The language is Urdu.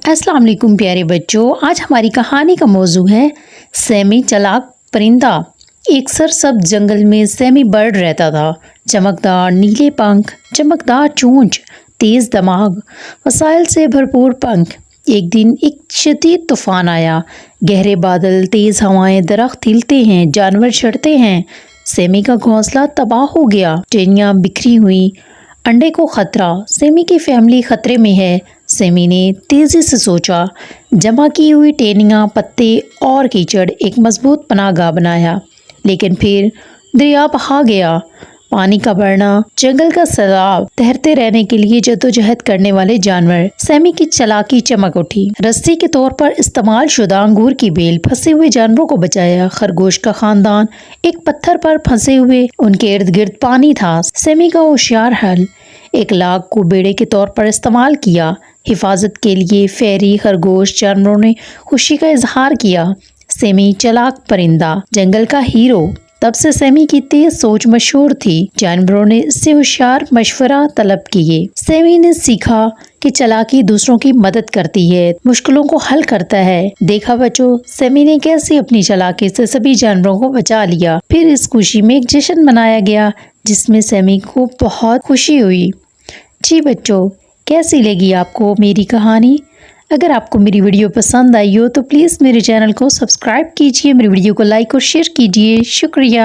السلام علیکم پیارے بچوں، آج ہماری کہانی کا موضوع ہے سیمی چلاک پرندہ۔ ایک سرسبز جنگل میں سیمی برڈ رہتا تھا۔ چمکدار نیلے پنکھ، چمکدار چونچ، تیز دماغ، وسائل سے بھرپور پنکھ۔ ایک دن ایک شدید طوفان آیا۔ گہرے بادل، تیز ہوائیں، درخت ہلتے ہیں، جانور چڑھتے ہیں۔ سیمی کا گھونسلہ تباہ ہو گیا، ٹہنیاں بکھری ہوئیں۔ انڈے کو خطرہ، سیمی کی فیملی خطرے میں ہے۔ سیمی نے تیزی سے سوچا، جمع کی ہوئی ٹہنیاں، پتے اور کیچڑ ایک مضبوط پناہ گاہ بنایا۔ لیکن پھر دریا بہا گیا، پانی کا بڑھنا، جنگل کا سیلاب، تیرتے رہنے کے لیے جدوجہد کرنے والے جانور۔ سیمی کی چالاکی چمک اٹھی۔ رسی کے طور پر استعمال شدہ انگور کی بیل پھنسے ہوئے جانوروں کو بچایا۔ خرگوش کا خاندان ایک پتھر پر پھنسے ہوئے، ان کے ارد گرد پانی تھا۔ سیمی کا ہوشیار حل، ایک لاگ کو بیڑے کے طور پر استعمال کیا۔ حفاظت کے لیے فیری خرگوش جانوروں نے خوشی کا اظہار کیا۔ سیمی چلاک پرندہ، جنگل کا ہیرو۔ تب سے سیمی کی تیز سوچ مشہور تھی۔ جانوروں نے اس سے ہوشیار مشورہ طلب کیے۔ سیمی نے سیکھا کہ چالاکی دوسروں کی مدد کرتی ہے، مشکلوں کو حل کرتا ہے۔ دیکھا بچوں، سیمی نے کیسے اپنی چالاکی سے سبھی جانوروں کو بچا لیا۔ پھر اس خوشی میں ایک جشن منایا گیا جس میں سیمی کو بہت خوشی ہوئی۔ جی بچوں، کیسی لگی آپ کو میری کہانی؟ اگر آپ کو میری ویڈیو پسند آئی ہو تو پلیز میرے چینل کو سبسکرائب کیجیے، میری ویڈیو کو لائک اور شیئر کیجیے۔ شکریہ۔